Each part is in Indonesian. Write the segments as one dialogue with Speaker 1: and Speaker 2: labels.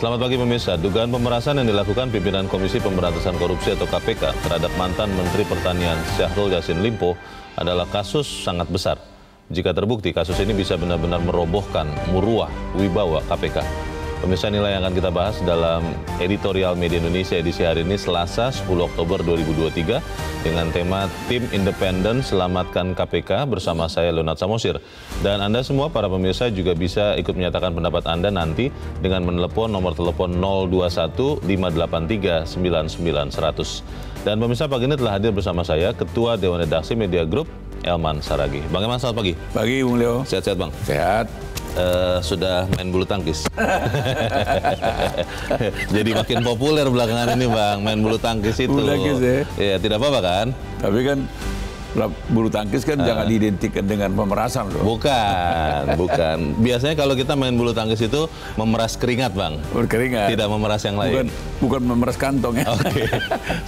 Speaker 1: Selamat pagi pemirsa. Dugaan pemerasan yang dilakukan pimpinan Komisi Pemberantasan Korupsi atau KPK terhadap mantan Menteri Pertanian Syahrul Yassin Limpo adalah kasus sangat besar. Jika terbukti, kasus ini bisa benar-benar merobohkan muruah wibawa KPK. Pemirsa, inilah yang akan kita bahas dalam editorial Media Indonesia edisi hari ini Selasa 10 Oktober 2023 dengan tema Tim Independen Selamatkan KPK bersama saya Leonard Samosir. Dan Anda semua para pemirsa juga bisa ikut menyatakan pendapat Anda nanti dengan menelepon nomor telepon 021 583 99 100. Dan pemirsa, pagi ini telah hadir bersama saya Ketua Dewan Redaksi Media Group Elman Saragih. Bang Elman, selamat pagi.
Speaker 2: Pagi, Bung Leo.
Speaker 1: Sehat-sehat, Bang?
Speaker 2: Sehat.
Speaker 1: Sudah main bulu tangkis. Jadi makin populer belakangan ini, Bang, main bulu tangkis itu.
Speaker 2: Bulu tangkis ya?
Speaker 1: Iya, tidak apa-apa kan?
Speaker 2: Tapi kan bulu tangkis kan jangan diidentikan dengan pemerasan loh.
Speaker 1: Bukan. Biasanya kalau kita main bulu tangkis itu memeras keringat, Bang.
Speaker 2: Berkeringat.
Speaker 1: Tidak memeras yang lain.
Speaker 2: Bukan memeras kantong ya.
Speaker 1: Oke.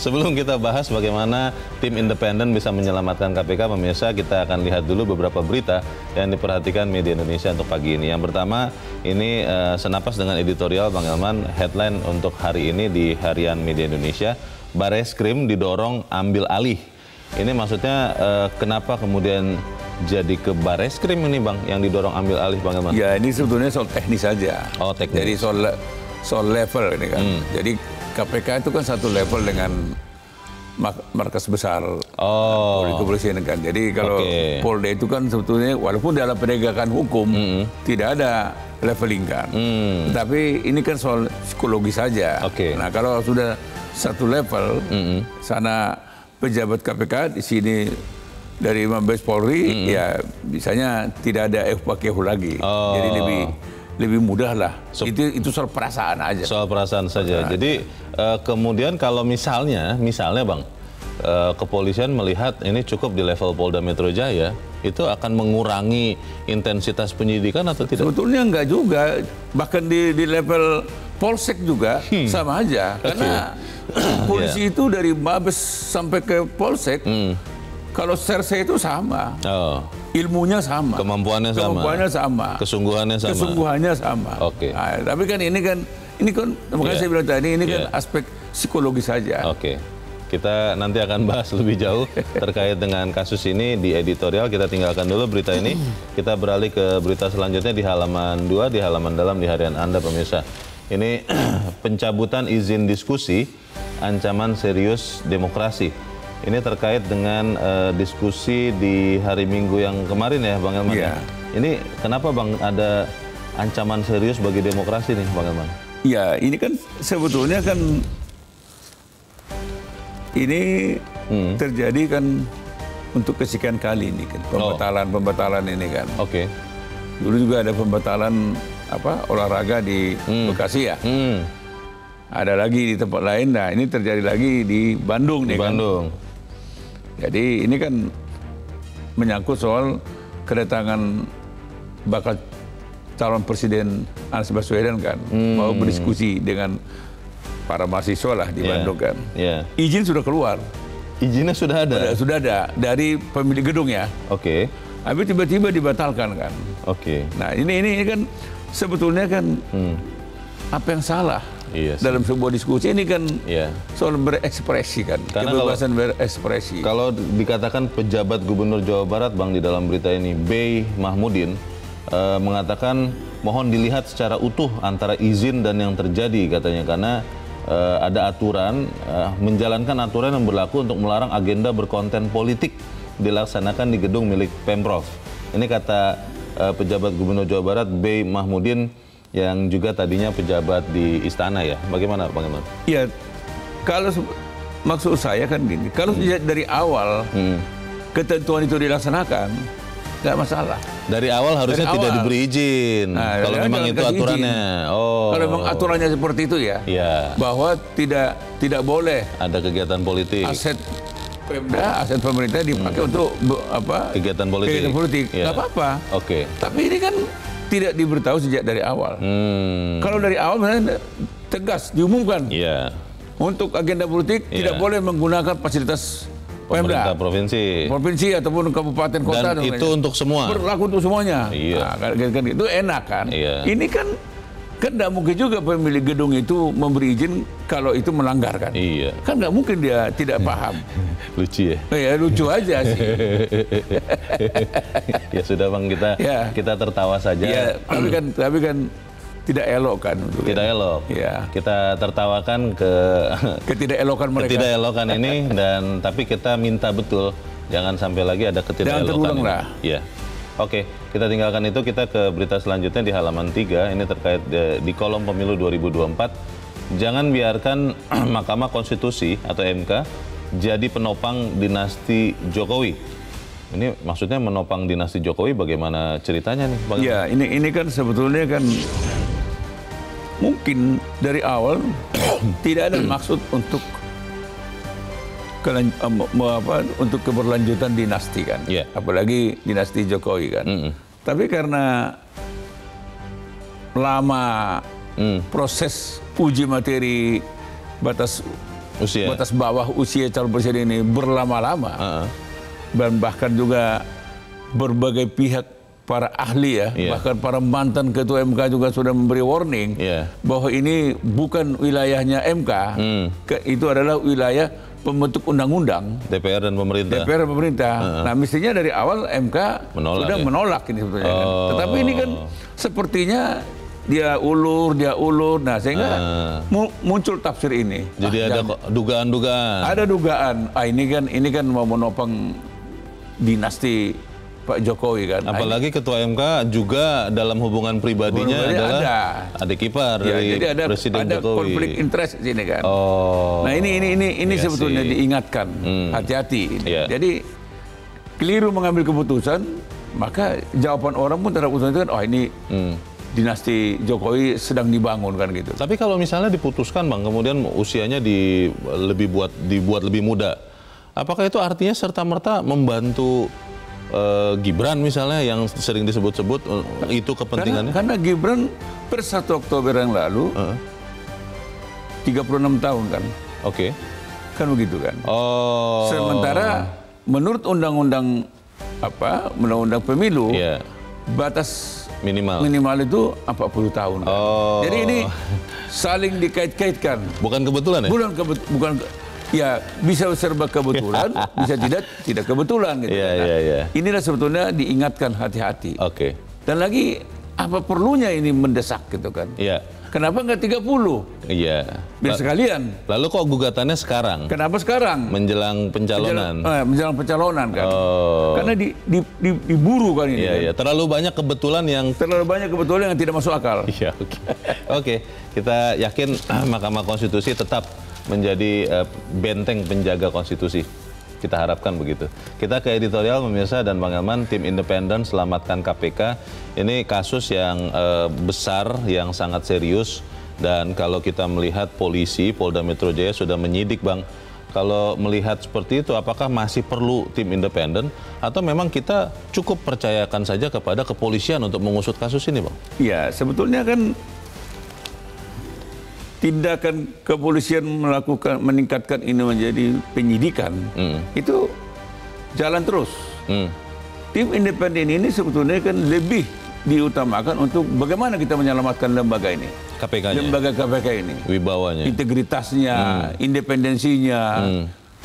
Speaker 1: Sebelum kita bahas bagaimana tim independen bisa menyelamatkan KPK, pemirsa, kita akan lihat dulu beberapa berita yang diperhatikan Media Indonesia untuk pagi ini. Yang pertama, ini senapas dengan editorial Bang Elman, headline untuk hari ini di Harian Media Indonesia, Bareskrim didorong ambil alih. Ini maksudnya kenapa kemudian jadi ke Bareskrim ini, Bang, yang didorong ambil alih, Bang Elman?
Speaker 2: Ya, ini sebetulnya soal teknis saja.
Speaker 1: Oh, teknis.
Speaker 2: Jadi soal level ini kan. Jadi KPK itu kan satu level dengan markas besar kepolisian kan. Jadi kalau Polda itu kan sebetulnya walaupun dalam penegakan hukum tidak ada leveling kan. Tapi ini kan soal psikologi saja. Nah, kalau sudah satu level, sana pejabat KPK, di sini dari Mabes Polri, ya bisanya tidak ada pakehu lagi. Jadi lebih mudah lah. Itu soal perasaan aja.
Speaker 1: Soal perasaan saja. Jadi kemudian kalau misalnya Bang, kepolisian melihat ini cukup di level Polda Metro Jaya, itu akan mengurangi intensitas penyidikan atau tidak?
Speaker 2: Sebetulnya enggak juga. Bahkan di level Polsek juga sama aja. Karena polisi itu dari Mabes sampai ke Polsek, kalau serse itu sama. Ilmunya sama.
Speaker 1: Kemampuannya sama. Kesungguhannya sama. Oke.
Speaker 2: Nah, tapi kan ini kan makanya saya bilang tadi ini kan aspek psikologis saja.
Speaker 1: Oke. Kita nanti akan bahas lebih jauh terkait dengan kasus ini di editorial. Kita tinggalkan dulu berita ini. Kita beralih ke berita selanjutnya di halaman 2, di halaman dalam di harian Anda, pemirsa. Ini pencabutan izin diskusi, ancaman serius demokrasi. Ini terkait dengan diskusi di hari Minggu yang kemarin ya, Bang Elman.
Speaker 2: Iya.
Speaker 1: Ini kenapa, Bang, ada ancaman serius bagi demokrasi nih, Bang Elman?
Speaker 2: Iya, ini kan sebetulnya kan ini terjadi kan untuk kesekian kali ini kan pembatalan ini kan. Dulu juga ada pembatalan olahraga di Bekasi ya. Ada lagi di tempat lain. Nah, ini terjadi lagi di Bandung nih kan. Jadi ini kan menyangkut soal kedatangan bakal calon presiden Anies Baswedan kan, mau berdiskusi dengan para mahasiswa lah di Bandung kan. Izin sudah keluar.
Speaker 1: Izinnya sudah ada?
Speaker 2: Sudah ada dari pemilik gedung ya. Tapi tiba-tiba dibatalkan kan. Nah, ini kan sebetulnya kan apa yang salah dalam sebuah diskusi ini kan soal berekspresi kan.
Speaker 1: Karena
Speaker 2: kebebasan berekspresi.
Speaker 1: Kalau dikatakan pejabat Gubernur Jawa Barat, Bang, di dalam berita ini, Bey Mahmudin, mengatakan mohon dilihat secara utuh antara izin dan yang terjadi katanya, karena ada aturan, menjalankan aturan yang berlaku untuk melarang agenda berkonten politik dilaksanakan di gedung milik Pemprov. Ini kata pejabat Gubernur Jawa Barat, Bey Mahmudin, yang juga tadinya pejabat di Istana ya. Bagaimana, Bang Elman?
Speaker 2: Iya, kalau maksud saya kan gini, kalau dari awal ketentuan itu dilaksanakan, nggak masalah.
Speaker 1: Dari awal harusnya tidak diberi izin.
Speaker 2: Nah,
Speaker 1: kalau memang itu aturannya.
Speaker 2: Kalau memang aturannya seperti itu ya. Bahwa tidak boleh
Speaker 1: ada kegiatan politik.
Speaker 2: Aset Pemda, aset pemerintah dipakai untuk
Speaker 1: kegiatan politik.
Speaker 2: Nggak apa-apa. Tapi ini kan tidak diberitahu sejak dari awal. Kalau dari awal misalnya tegas diumumkan. Untuk agenda politik tidak boleh menggunakan fasilitas
Speaker 1: pemerintah provinsi
Speaker 2: ataupun kabupaten kota
Speaker 1: dan itu untuk semua,
Speaker 2: berlaku untuk semuanya. Nah, kan itu enak kan. Ini kan Kan nggak mungkin juga pemilik gedung itu memberi izin kalau itu melanggar kan.
Speaker 1: Iya.
Speaker 2: Kan nggak mungkin dia tidak paham.
Speaker 1: Lucu ya?
Speaker 2: Ya lucu aja sih.
Speaker 1: Ya sudah Bang, kita tertawa saja.
Speaker 2: Ya, tapi kan tidak elok kan.
Speaker 1: Tidak elok.
Speaker 2: Ya.
Speaker 1: Kita tertawakan
Speaker 2: ketidakelokan mereka.
Speaker 1: Ketidakelokan ini, dan tapi kita minta betul jangan sampai lagi ada ketidakelokan. Ya. Oke, kita tinggalkan itu, kita ke berita selanjutnya di halaman 3. Ini terkait di kolom pemilu 2024. Jangan biarkan Mahkamah Konstitusi atau MK jadi penopang dinasti Jokowi. Ini maksudnya menopang dinasti Jokowi, bagaimana ceritanya nih, Bang?
Speaker 2: Ya, ini kan sebetulnya kan mungkin dari awal tidak ada maksud untuk untuk keberlanjutan dinasti kan, apalagi dinasti Jokowi kan. Tapi karena lama proses uji materi batas bawah usia calon presiden ini berlama-lama, dan bahkan juga berbagai pihak, para ahli bahkan para mantan ketua MK juga sudah memberi warning bahwa ini bukan wilayahnya MK, itu adalah wilayah pembentuk undang-undang,
Speaker 1: DPR dan pemerintah.
Speaker 2: DPR dan pemerintah. Nah, mestinya dari awal MK sudah menolak ini sebetulnya kan. Tetapi ini kan sepertinya dia ulur. Nah, sehingga muncul tafsir ini.
Speaker 1: Jadi ada dugaan-dugaan.
Speaker 2: Ada dugaan. Ini kan mau menopang dinasti Pak Jokowi kan.
Speaker 1: Apalagi ketua MK juga dalam hubungan pribadinya adalah adik ipar dari Presiden Jokowi. Ada
Speaker 2: konflik interest di sini kan. Nah, ini sebetulnya diingatkan, hati-hati. Jadi keliru mengambil keputusan, maka jawaban orang pun terhadap keputusan itu kan, ini dinasti Jokowi sedang dibangun kan gitu.
Speaker 1: Tapi kalau misalnya diputuskan, Bang, kemudian usianya dibuat lebih muda, apakah itu artinya serta-merta membantu Gibran misalnya yang sering disebut-sebut itu kepentingannya?
Speaker 2: Karena Gibran per 1 Oktober yang lalu 36 tahun kan.
Speaker 1: Oke.
Speaker 2: Kan begitu kan. Sementara menurut undang-undang pemilu, batas minimal itu 40 tahun kan. Jadi ini saling dikait-kaitkan.
Speaker 1: Bukan kebetulan ya?
Speaker 2: Bukan. Ya, bisa serba kebetulan, bisa tidak kebetulan gitu. Inilah sebetulnya diingatkan hati-hati.
Speaker 1: Oke.
Speaker 2: Dan lagi apa perlunya ini mendesak gitu kan? Kenapa nggak 30? Biar sekalian.
Speaker 1: Lalu kok gugatannya sekarang?
Speaker 2: Kenapa sekarang?
Speaker 1: Menjelang pencalonan.
Speaker 2: Menjelang pencalonan kan. Karena diburu kan ini.
Speaker 1: Terlalu banyak kebetulan yang
Speaker 2: tidak masuk akal.
Speaker 1: Oke. Kita yakin Mahkamah Konstitusi tetap menjadi benteng penjaga konstitusi. Kita harapkan begitu. Kita ke editorial, pemirsa dan Bang Elman, tim independen Selamatkan KPK. Ini kasus yang besar, yang sangat serius. Dan kalau kita melihat polisi, Polda Metro Jaya sudah menyidik, Bang. Kalau melihat seperti itu, apakah masih perlu tim independen? Atau memang kita cukup percayakan saja kepada kepolisian untuk mengusut kasus ini, Bang?
Speaker 2: Ya, sebetulnya kan tindakan kepolisian meningkatkan ini menjadi penyidikan, itu jalan terus. Tim independen ini sebetulnya kan lebih diutamakan untuk bagaimana kita menyelamatkan lembaga ini.
Speaker 1: KPK-nya.
Speaker 2: Lembaga KPK ini.
Speaker 1: Wibawanya.
Speaker 2: Integritasnya, independensinya,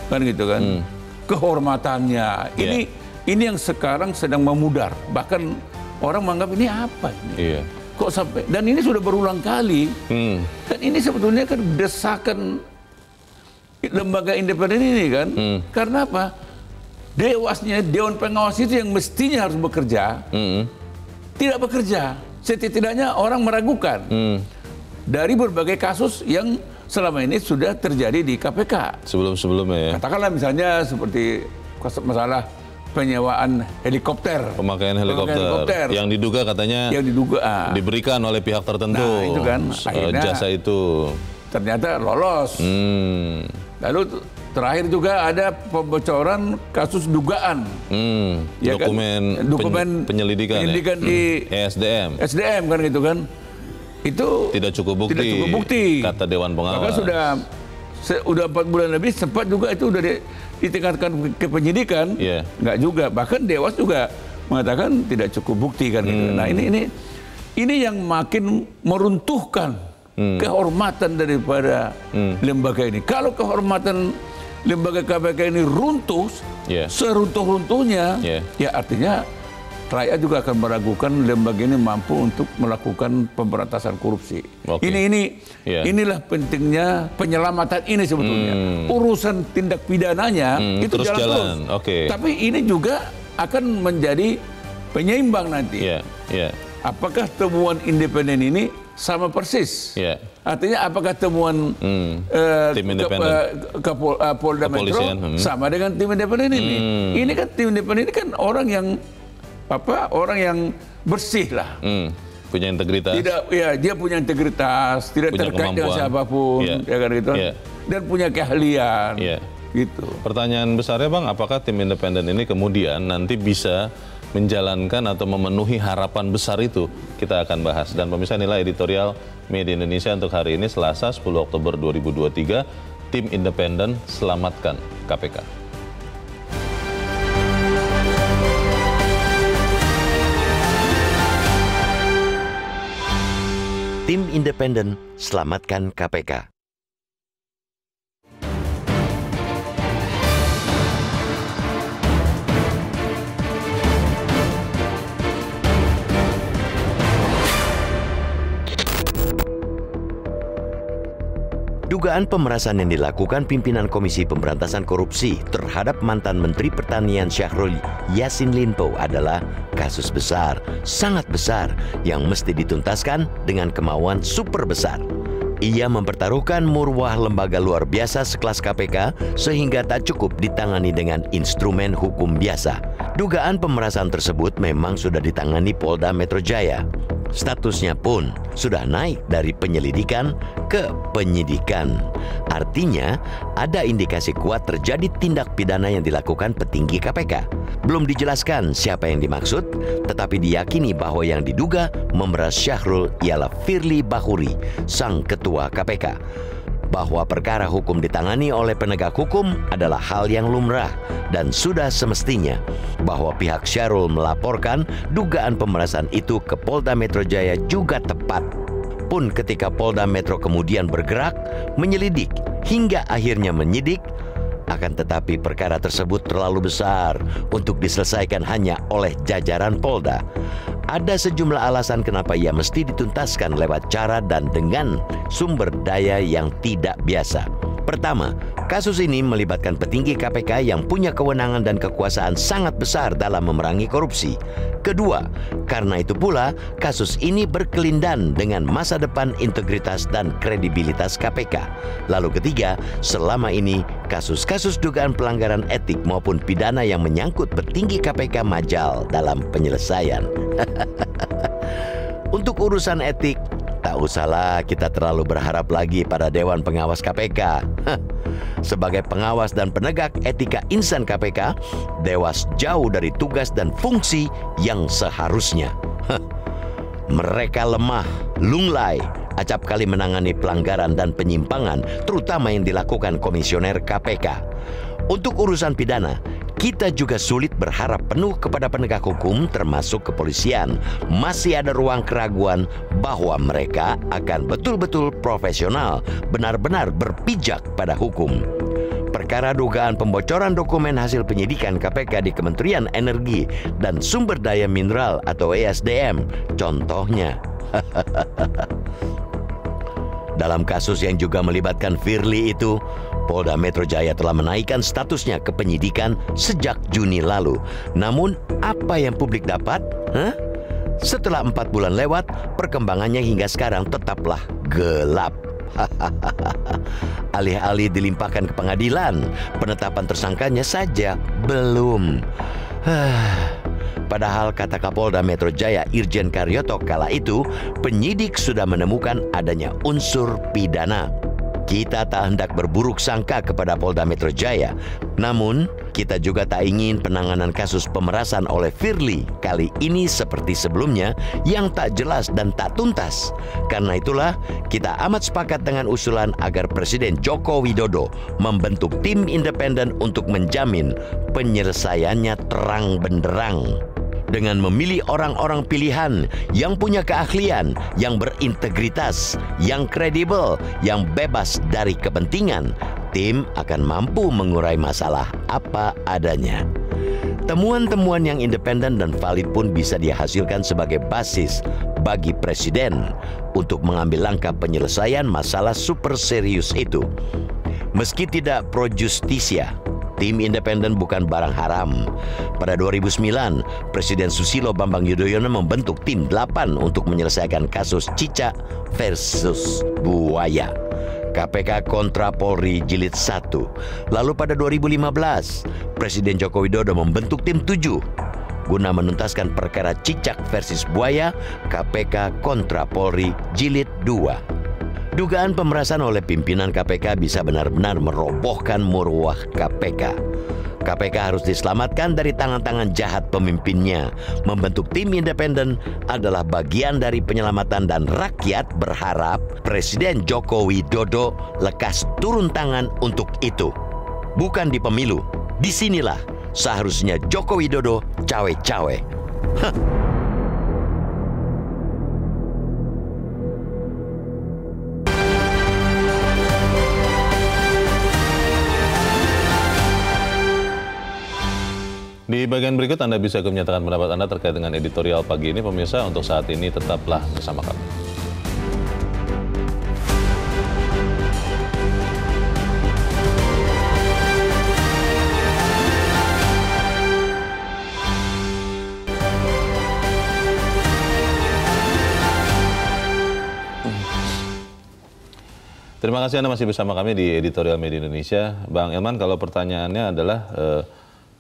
Speaker 2: kan gitu kan. Kehormatannya. Ini yang sekarang sedang memudar. Bahkan orang menganggap ini apa ini? Kok sampai, dan ini sudah berulang kali. Dan ini sebetulnya kan desakan lembaga independen ini kan. Karena apa? Dewasnya, Dewan Pengawas itu yang mestinya harus bekerja, tidak bekerja. Setidaknya orang meragukan dari berbagai kasus yang selama ini sudah terjadi di KPK.
Speaker 1: Sebelum-sebelumnya ya.
Speaker 2: Katakanlah misalnya seperti masalah penyewaan helikopter.
Speaker 1: Pemakaian helikopter. Yang diduga katanya diberikan oleh pihak tertentu.
Speaker 2: Nah, itu kan
Speaker 1: jasa itu.
Speaker 2: Ternyata lolos. Lalu terakhir juga ada pembocoran kasus dugaan.
Speaker 1: Dokumen penyelidikan di
Speaker 2: SDM kan gitu kan. Itu
Speaker 1: tidak cukup bukti. Kata Dewan Pengawas.
Speaker 2: Maka sudah 4 bulan lebih, sempat juga itu udah ditingkatkan ke penyidikan, nggak juga. Bahkan Dewas juga mengatakan tidak cukup bukti kan gitu. Nah ini ini yang makin meruntuhkan kehormatan daripada lembaga ini. Kalau kehormatan lembaga KPK ini runtuh, seruntuh-runtuhnya, ya artinya rakyat juga akan meragukan lembaga ini mampu untuk melakukan pemberantasan korupsi. Inilah pentingnya penyelamatan ini sebetulnya. Urusan tindak pidananya itu
Speaker 1: terus
Speaker 2: jalan terus. Tapi ini juga akan menjadi penyeimbang nanti. Apakah temuan independen ini sama persis? Artinya apakah temuan
Speaker 1: tim independen
Speaker 2: Polda Metro sama dengan tim independen ini? Ini kan tim independen ini kan orang yang bersih lah.
Speaker 1: Punya integritas.
Speaker 2: Dia punya integritas, tidak punya terkait dengan siapapun, ya kan gitu. Dan punya keahlian. Gitu.
Speaker 1: Pertanyaan besarnya Bang, apakah tim independen ini kemudian nanti bisa menjalankan atau memenuhi harapan besar itu? Kita akan bahas. Dan pemirsa, inilah editorial Media Indonesia untuk hari ini, Selasa 10 Oktober 2023, tim independen selamatkan KPK.
Speaker 3: Tim independen selamatkan KPK. Dugaan pemerasan yang dilakukan pimpinan Komisi Pemberantasan Korupsi terhadap mantan Menteri Pertanian Syahrul Yassin Limpo adalah kasus besar, sangat besar, yang mesti dituntaskan dengan kemauan super besar. Ia mempertaruhkan marwah lembaga luar biasa sekelas KPK sehingga tak cukup ditangani dengan instrumen hukum biasa. Dugaan pemerasan tersebut memang sudah ditangani Polda Metro Jaya. Statusnya pun sudah naik dari penyelidikan ke penyidikan. Artinya, ada indikasi kuat terjadi tindak pidana yang dilakukan petinggi KPK. Belum dijelaskan siapa yang dimaksud, tetapi diyakini bahwa yang diduga memeras Syahrul ialah Firly Bahuri, sang ketua KPK. Bahwa perkara hukum ditangani oleh penegak hukum adalah hal yang lumrah dan sudah semestinya. Bahwa pihak Syahrul melaporkan dugaan pemerasan itu ke Polda Metro Jaya juga tepat. Pun ketika Polda Metro kemudian bergerak, menyelidik, hingga akhirnya menyidik, akan tetapi perkara tersebut terlalu besar untuk diselesaikan hanya oleh jajaran Polda. Ada sejumlah alasan kenapa ia mesti dituntaskan lewat cara dan dengan sumber daya yang tidak biasa. Pertama, kasus ini melibatkan petinggi KPK yang punya kewenangan dan kekuasaan sangat besar dalam memerangi korupsi. Kedua, karena itu pula kasus ini berkelindan dengan masa depan integritas dan kredibilitas KPK. Lalu ketiga, selama ini kasus-kasus dugaan pelanggaran etik maupun pidana yang menyangkut petinggi KPK majal dalam penyelesaian. Untuk urusan etik, tak usahlah kita terlalu berharap lagi pada Dewan Pengawas KPK. Sebagai pengawas dan penegak etika insan KPK, Dewas jauh dari tugas dan fungsi yang seharusnya. Mereka lemah, lunglai, acap kali menangani pelanggaran dan penyimpangan, terutama yang dilakukan komisioner KPK. Untuk urusan pidana, kita juga sulit berharap penuh kepada penegak hukum termasuk kepolisian. Masih ada ruang keraguan bahwa mereka akan betul-betul profesional, benar-benar berpijak pada hukum. Perkara dugaan pembocoran dokumen hasil penyidikan KPK di Kementerian Energi dan Sumber Daya Mineral atau ESDM, contohnya. Dalam kasus yang juga melibatkan Firly itu, Polda Metro Jaya telah menaikkan statusnya ke penyidikan sejak Juni lalu. Namun, apa yang publik dapat? Setelah 4 bulan lewat, perkembangannya hingga sekarang tetaplah gelap. Alih-alih dilimpahkan ke pengadilan, penetapan tersangkanya saja belum. Padahal kata Kapolda Metro Jaya Irjen Karyoto kala itu, penyidik sudah menemukan adanya unsur pidana. Kita tak hendak berburuk sangka kepada Polda Metro Jaya. Namun, kita juga tak ingin penanganan kasus pemerasan oleh Firly kali ini seperti sebelumnya yang tak jelas dan tak tuntas. Karena itulah, kita amat sepakat dengan usulan agar Presiden Joko Widodo membentuk tim independen untuk menjamin penyelesaiannya terang benderang. dengan memilih orang-orang pilihan yang punya keahlian, yang berintegritas, yang kredibel, yang bebas dari kepentingan, tim akan mampu mengurai masalah apa adanya. Temuan-temuan yang independen dan valid pun bisa dihasilkan sebagai basis bagi Presiden untuk mengambil langkah penyelesaian masalah super serius itu. Meski tidak pro justisia, tim independen bukan barang haram. Pada 2009, Presiden Susilo Bambang Yudhoyono membentuk tim 8 untuk menyelesaikan kasus Cicak versus Buaya. KPK kontra Polri Jilid 1. Lalu pada 2015, Presiden Joko Widodo membentuk tim 7 guna menuntaskan perkara Cicak versus Buaya, KPK kontra Polri Jilid 2. Dugaan pemerasan oleh pimpinan KPK bisa benar-benar merobohkan marwah KPK. KPK harus diselamatkan dari tangan-tangan jahat pemimpinnya. Membentuk tim independen adalah bagian dari penyelamatan dan rakyat berharap Presiden Joko Widodo lekas turun tangan untuk itu. Bukan di pemilu, disinilah seharusnya Joko Widodo cawe-cawe.
Speaker 1: Di bagian berikut Anda bisa menyatakan pendapat Anda terkait dengan editorial pagi ini. Pemirsa, untuk saat ini tetaplah bersama kami. Terima kasih Anda masih bersama kami di Editorial Media Indonesia. Bang Elman, kalau pertanyaannya adalah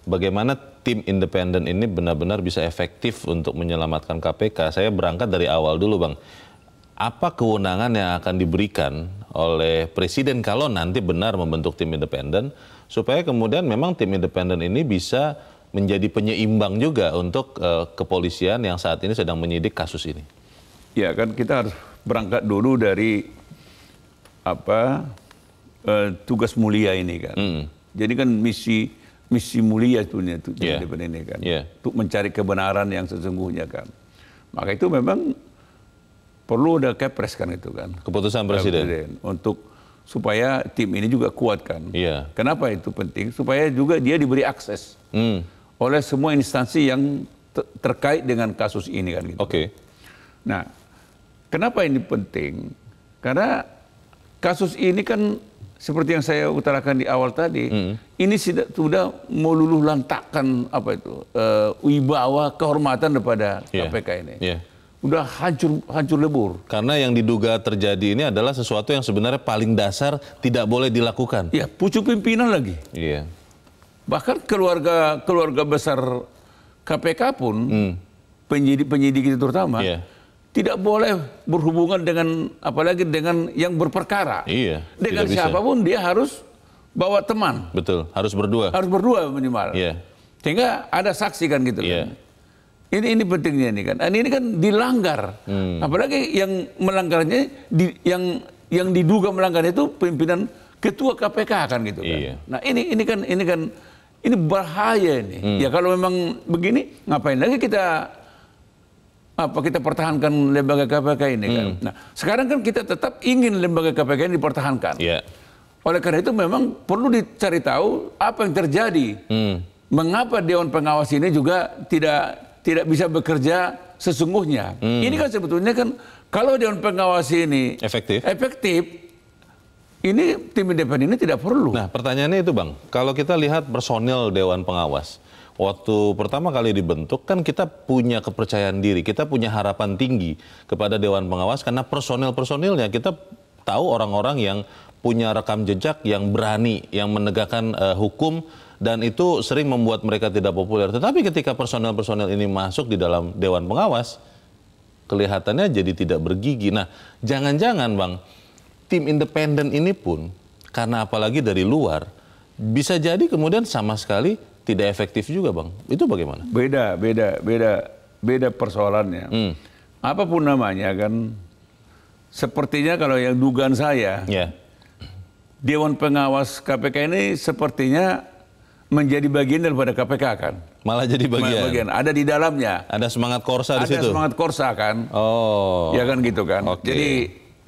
Speaker 1: bagaimana tim independen ini benar-benar bisa efektif untuk menyelamatkan KPK? Saya berangkat dari awal dulu, Bang. Apa kewenangan yang akan diberikan oleh Presiden kalau nanti benar membentuk tim independen, supaya kemudian memang tim independen ini bisa menjadi penyeimbang juga untuk kepolisian yang saat ini sedang menyidik kasus ini?
Speaker 2: Ya kan kita harus berangkat dulu dari tugas mulia ini kan. Jadi kan misi mulia itu independen ini kan, untuk mencari kebenaran yang sesungguhnya kan. Maka itu memang perlu ada kepres kan itu kan.
Speaker 1: Keputusan Presiden.
Speaker 2: Untuk supaya tim ini juga kuat kan. Kenapa itu penting? Supaya juga dia diberi akses oleh semua instansi yang terkait dengan kasus ini kan gitu. Nah, kenapa ini penting? Karena kasus ini kan seperti yang saya utarakan di awal tadi, ini sudah meluluh lantakkan wibawa kehormatan daripada KPK ini. Udah hancur lebur.
Speaker 1: Karena yang diduga terjadi ini adalah sesuatu yang sebenarnya paling dasar tidak boleh dilakukan.
Speaker 2: Ya, pucuk pimpinan lagi. Bahkan keluarga besar KPK pun, penyidik itu terutama, tidak boleh berhubungan dengan, apalagi dengan yang berperkara. Dengan siapapun dia harus bawa teman.
Speaker 1: Betul, harus berdua.
Speaker 2: Harus berdua minimal. Sehingga ada saksi kan gitu kan. Ini pentingnya ini kan. Ini kan dilanggar. Apalagi yang melanggarnya, yang diduga melanggar itu pimpinan ketua KPK kan gitu kan. Nah ini bahaya ini. Ya kalau memang begini, ngapain lagi kita pertahankan lembaga KPK ini kan. Nah, sekarang kan kita tetap ingin lembaga KPK ini dipertahankan. Oleh karena itu memang perlu dicari tahu apa yang terjadi. Mengapa Dewan Pengawas ini juga tidak bisa bekerja sesungguhnya. Ini kan sebetulnya kan kalau Dewan Pengawas ini efektif, ini tim independen ini tidak perlu.
Speaker 1: Nah, pertanyaannya itu Bang, kalau kita lihat personil Dewan Pengawas, waktu pertama kali dibentuk kan kita punya kepercayaan diri, kita punya harapan tinggi kepada Dewan Pengawas karena personil-personilnya kita tahu orang-orang yang punya rekam jejak, yang berani, yang menegakkan hukum, dan itu sering membuat mereka tidak populer. Tetapi ketika personil-personil ini masuk di dalam Dewan Pengawas, kelihatannya jadi tidak bergigi. Nah, jangan-jangan Bang, tim independen ini pun, karena apalagi dari luar, bisa jadi kemudian sama sekali tidak efektif juga Bang. Itu bagaimana? Beda persoalannya. Apapun namanya kan, sepertinya kalau yang dugaan saya,
Speaker 2: Dewan Pengawas KPK ini sepertinya menjadi bagian daripada KPK kan.
Speaker 1: Malah jadi bagian.
Speaker 2: Ada di dalamnya.
Speaker 1: Ada semangat korsa di situ.
Speaker 2: Ada semangat korsa kan.
Speaker 1: Oh.
Speaker 2: Ya kan gitu kan.
Speaker 1: Okay.
Speaker 2: Jadi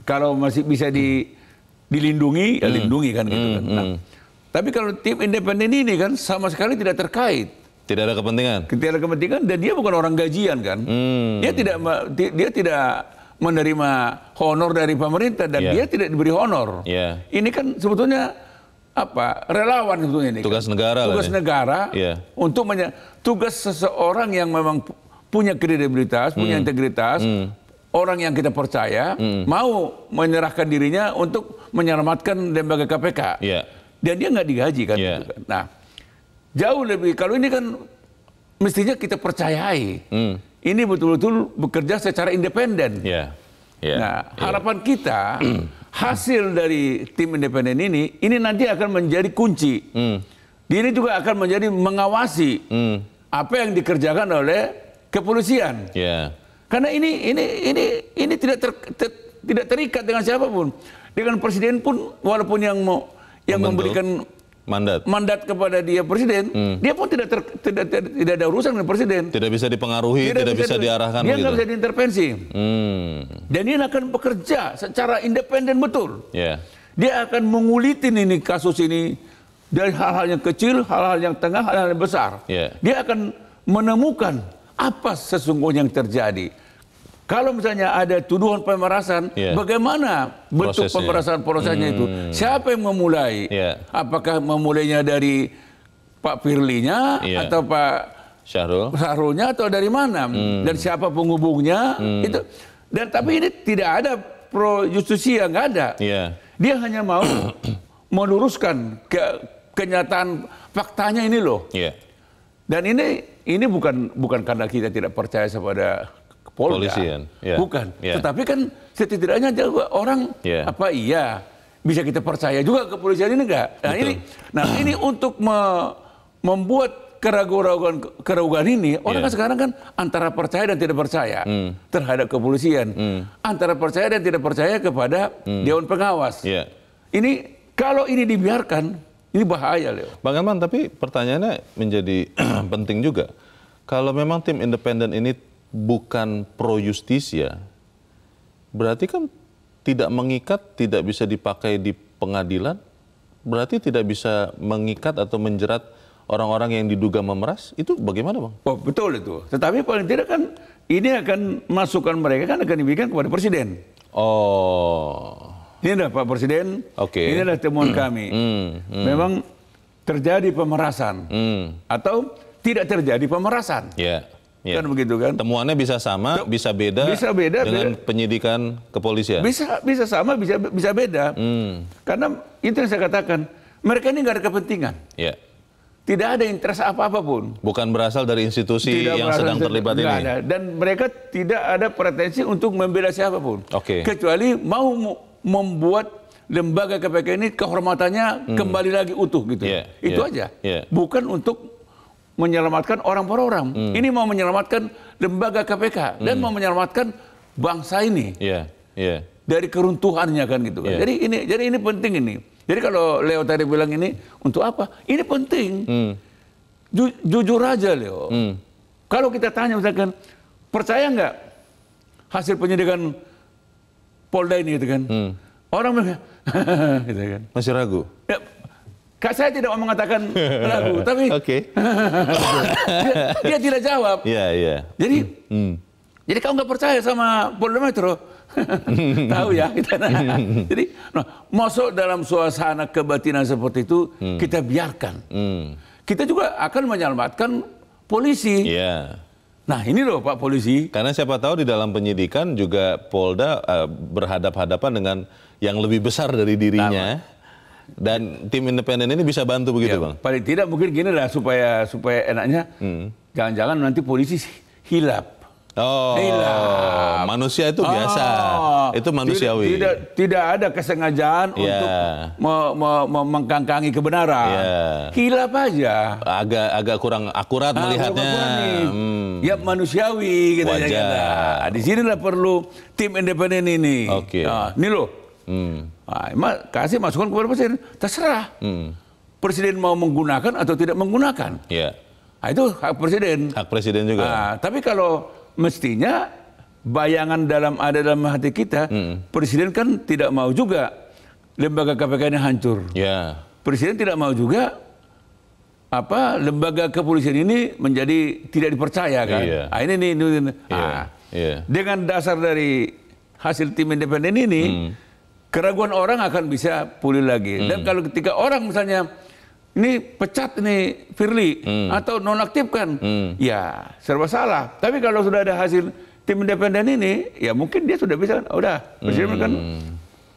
Speaker 2: kalau masih bisa dilindungi, ya lindungi kan gitu kan. Nah, tapi kalau tim independen ini kan sama sekali tidak terkait.
Speaker 1: Tidak ada kepentingan.
Speaker 2: Tidak ada kepentingan dan dia bukan orang gajian kan. Dia tidak menerima honor dari pemerintah dan dia tidak diberi honor. Ini kan sebetulnya relawan sebetulnya ini.
Speaker 1: Tugas negara.
Speaker 2: Tugas negara untuk tugas seseorang yang memang punya kredibilitas, punya integritas, orang yang kita percaya mau menyerahkan dirinya untuk menyelamatkan lembaga KPK. Dan dia nggak digaji kan. Gitu kan. Nah, jauh lebih kalau ini kan mestinya kita percayai. Ini betul-betul bekerja secara independen. Nah, harapan kita hasil dari tim independen ini nanti akan menjadi kunci. Ini juga akan menjadi mengawasi apa yang dikerjakan oleh kepolisian. Karena ini tidak terikat dengan siapapun. Dengan presiden pun walaupun yang memberikan mandat kepada dia presiden, dia pun tidak ada urusan dengan presiden.
Speaker 1: Tidak bisa dipengaruhi, tidak bisa diarahkan.
Speaker 2: Dia nggak bisa diintervensi. Dan dia akan bekerja secara independen betul. Dia akan mengulitin ini kasus ini dari hal-hal yang kecil, hal-hal yang tengah, hal-hal yang besar. Dia akan menemukan apa sesungguhnya yang terjadi. Kalau misalnya ada tuduhan pemerasan, bagaimana bentuk prosesnya itu? Siapa yang memulai? Apakah memulainya dari Pak Firly-nya atau Pak Syahrul-nya atau dari mana? Dan siapa penghubungnya? Itu. Dan tapi ini tidak ada pro justisia, nggak ada. Dia hanya mau meluruskan kenyataan faktanya ini loh. Dan ini bukan karena kita tidak percaya kepada Polda, bukan. Tetapi kan setidaknya orang bisa kita percaya juga kepolisian ini enggak. Nah ini untuk membuat keraguan ini orang kan sekarang kan antara percaya dan tidak percaya terhadap kepolisian, antara percaya dan tidak percaya kepada Dewan Pengawas. Ini kalau ini dibiarkan ini bahaya, Leo.
Speaker 1: Bang Elman, tapi pertanyaannya menjadi penting juga. Kalau memang tim independen ini bukan pro justisia, berarti kan tidak mengikat, tidak bisa dipakai di pengadilan, berarti tidak bisa mengikat atau menjerat orang-orang yang diduga memeras, itu bagaimana Bang?
Speaker 2: Oh betul itu, tetapi paling tidak kan ini akan masukan mereka kan akan diberikan kepada Presiden. Ini adalah Pak Presiden, ini adalah temuan kami, memang terjadi pemerasan atau tidak terjadi pemerasan. Kan begitu kan?
Speaker 1: Temuannya bisa sama, bisa beda dengan penyidikan kepolisian.
Speaker 2: Bisa sama, bisa beda. Karena itu yang saya katakan, mereka ini nggak ada kepentingan. Tidak ada interest apa-apapun.
Speaker 1: Bukan berasal dari institusi yang sedang terlibat ini.
Speaker 2: Ada. Dan mereka tidak ada pretensi untuk membela siapapun. Kecuali mau membuat lembaga KPK ini kehormatannya kembali lagi utuh gitu. Itu aja. Bukan untuk menyelamatkan orang per orang. Ini mau menyelamatkan lembaga KPK dan mau menyelamatkan bangsa ini dari keruntuhannya kan gitu kan. Jadi ini penting ini. Jadi kalau Leo tadi bilang ini untuk apa? Ini penting. Jujur aja Leo. Kalau kita tanya misalkan percaya nggak hasil penyidikan Polda ini gitu kan? Orang bilang gitu kan.
Speaker 1: Masih ragu.
Speaker 2: Saya tidak mau mengatakan ragu, tapi dia tidak jawab. Jadi kamu nggak percaya sama Polda Metro, tahu ya kita. Jadi, masuk dalam suasana kebatinan seperti itu kita biarkan. Kita juga akan menyelamatkan polisi. Nah ini loh Pak Polisi.
Speaker 1: Karena siapa tahu di dalam penyidikan juga Polda berhadap-hadapan dengan yang lebih besar dari dirinya. Dan tim independen ini bisa bantu begitu Bang?
Speaker 2: Paling tidak mungkin gini lah supaya enaknya. Jangan-jangan nanti polisi hilap.
Speaker 1: Manusia itu biasa. Itu manusiawi.
Speaker 2: Tidak ada kesengajaan untuk mengkangkangi kebenaran. Hilap aja.
Speaker 1: Agak kurang akurat melihatnya.
Speaker 2: Ya manusiawi gitu ya. Di sinilah perlu tim independen ini. Ini loh. Kasih masukan kepada presiden, terserah. Presiden mau menggunakan atau tidak menggunakan. Nah, itu hak presiden.
Speaker 1: Hak presiden juga.
Speaker 2: Nah, tapi kalau mestinya bayangan ada dalam hati kita, presiden kan tidak mau juga lembaga KPK ini hancur.
Speaker 1: Ya.
Speaker 2: Presiden tidak mau juga lembaga kepolisian ini menjadi tidak dipercaya kan.
Speaker 1: Iya.
Speaker 2: Nah, ini.
Speaker 1: Iya.
Speaker 2: Dengan dasar dari hasil tim independen ini, keraguan orang akan bisa pulih lagi. Dan kalau ketika orang misalnya ini pecat nih Firly atau nonaktifkan, ya serba salah. Tapi kalau sudah ada hasil tim independen ini, ya mungkin dia sudah bisa, udah presiden kan,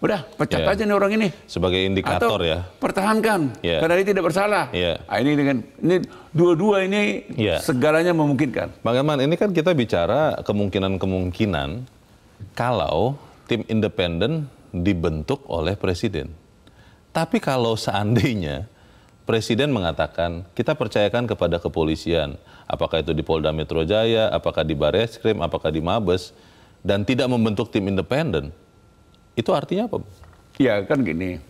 Speaker 2: udah pecat aja nih orang ini.
Speaker 1: Sebagai indikator
Speaker 2: atau
Speaker 1: ya.
Speaker 2: pertahankan karena dia tidak bersalah. Nah, ini dua-dua ini segalanya memungkinkan.
Speaker 1: Bang Elman, ini kan kita bicara kemungkinan kalau tim independen dibentuk oleh presiden. Tapi kalau seandainya presiden mengatakan, kita percayakan kepada kepolisian, apakah itu di Polda Metro Jaya, apakah di Barreskrim, apakah di Mabes, dan tidak membentuk tim independen, itu artinya apa?
Speaker 2: Ya kan gini,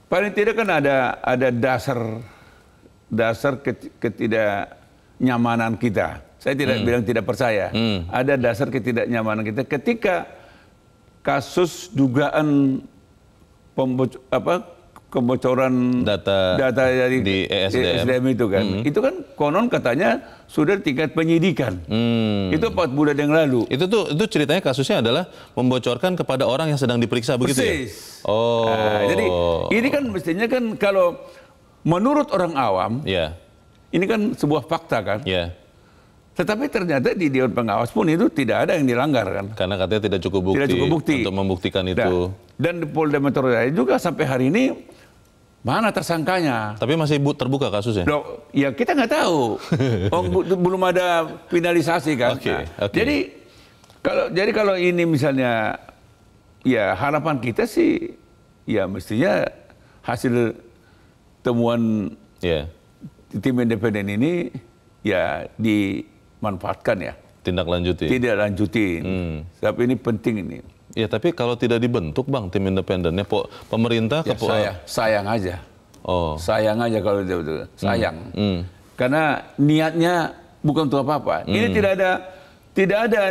Speaker 2: paling tidak kan ada dasar ketidaknyamanan kita. Saya tidak bilang tidak percaya, ada dasar ketidaknyamanan kita ketika kasus dugaan kebocoran data dari
Speaker 1: di
Speaker 2: ESDM itu kan. Itu kan konon katanya sudah tingkat penyidikan. Itu 4 bulan yang lalu.
Speaker 1: Itu ceritanya kasusnya adalah membocorkan kepada orang yang sedang diperiksa begitu ya? Oh.
Speaker 2: Nah, jadi ini kan mestinya kan kalau menurut orang awam, ini kan sebuah fakta kan. Tetapi ternyata di Dewan Pengawas pun itu tidak ada yang dilanggar kan.
Speaker 1: Karena katanya tidak cukup bukti untuk membuktikan itu.
Speaker 2: Dan di Polda Metro Jaya juga sampai hari ini mana tersangkanya.
Speaker 1: Tapi masih terbuka kasusnya?
Speaker 2: Ya kita nggak tahu. Belum ada finalisasi kan. Jadi kalau ini misalnya, ya harapan kita sih, ya mestinya hasil temuan tim independen ini ya dimanfaatkan ya.
Speaker 1: Tindak lanjuti.
Speaker 2: Tidak lanjutin. Tapi ini penting ini.
Speaker 1: Ya tapi kalau tidak dibentuk Bang tim independennya, pemerintah
Speaker 2: sayang aja. Sayang aja kalau itu sayang. Karena niatnya bukan untuk apa-apa. Ini tidak ada